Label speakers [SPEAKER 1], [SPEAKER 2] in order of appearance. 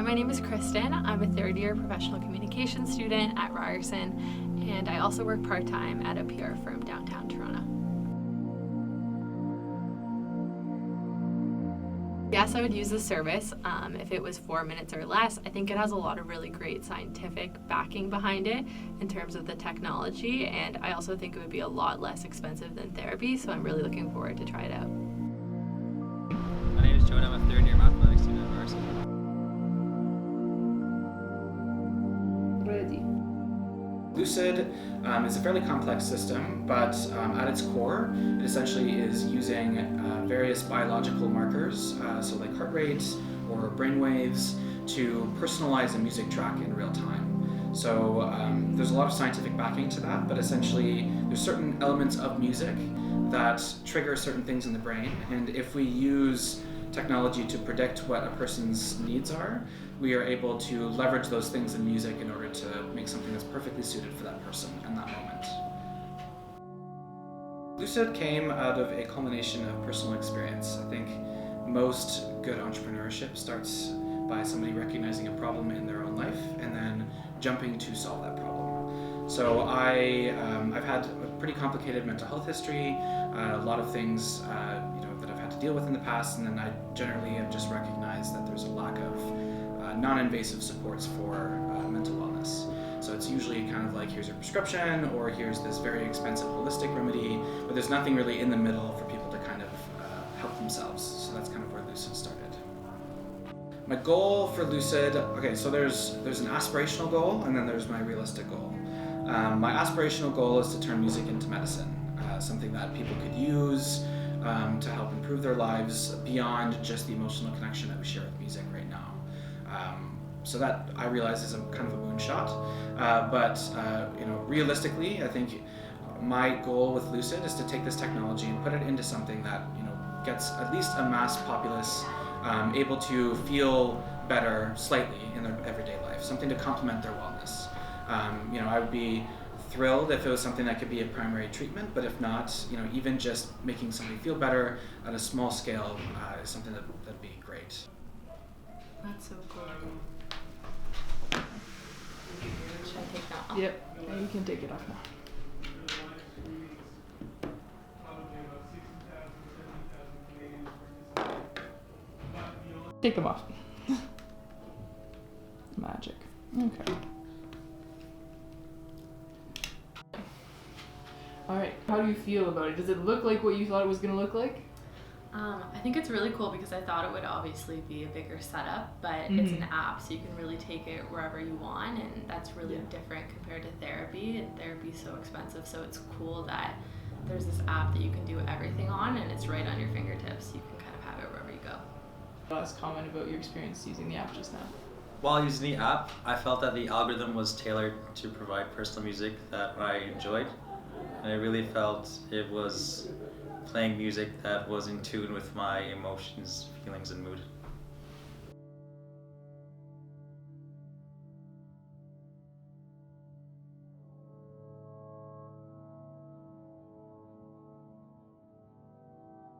[SPEAKER 1] my name is Kristen. I'm a third-year professional communication student at Ryerson, and I also work part-time at a PR firm downtown Toronto. Yes, I would use the service if it was 4 minutes or less. I think it has a lot of really great scientific backing behind it in terms of the technology, and I also think it would be a lot less expensive than therapy, so I'm really looking forward to try it out.
[SPEAKER 2] My name is Joe, and I'm a third-year mathematics student at Ryerson.
[SPEAKER 3] Ready.
[SPEAKER 4] LUCID is a fairly complex system, but at its core, it essentially is using various biological markers, so like heart rate or brain waves, to personalize a music track in real time. So there's a lot of scientific backing to that, but essentially there's certain elements of music that trigger certain things in the brain, and if we use technology to predict what a person's needs are, we are able to leverage those things in music in order to make something that's perfectly suited for that person in that moment. LUCID came out of a culmination of personal experience. I think most good entrepreneurship starts by somebody recognizing a problem in their own life and then jumping to solve that problem. So I've had a pretty complicated mental health history, a lot of things that I've had to deal with in the past, and then I generally have just recognized that there's a lack of non-invasive supports for mental wellness. So it's usually kind of like, here's your prescription, or here's this very expensive holistic remedy, but there's nothing really in the middle for people to kind of help themselves. So that's kind of where LUCID started. My goal for LUCID, okay, so there's an aspirational goal, and then there's my realistic goal. My aspirational goal is to turn music into medicine, something that people could use to help improve their lives beyond just the emotional connection that we share with music right now. So that I realize is a kind of a moonshot, but realistically, I think my goal with LUCID is to take this technology and put it into something that gets at least a mass populace able to feel better slightly in their everyday life, something to complement their wellness. I would be thrilled if it was something that could be a primary treatment, but if not, even just making somebody feel better at a small scale is something that'd be great.
[SPEAKER 1] That's so cool. Should I take that off?
[SPEAKER 3] Yep. Yeah, you can take it off now. Take them off. Magic. Okay. Alright, how do you feel about it? Does it look like what you thought it was going to look like?
[SPEAKER 1] I think it's really cool because I thought it would obviously be a bigger setup, but it's an app, so you can really take it wherever you want, and that's really different compared to therapy. And therapy's so expensive, so it's cool that there's this app that you can do everything on, and it's right on your fingertips. You can kind of have it wherever you go.
[SPEAKER 3] Last comment about your experience using the app just now.
[SPEAKER 2] While using the app, I felt that the algorithm was tailored to provide personal music that I enjoyed, and I really felt it was playing music that was in tune with my emotions, feelings, and mood.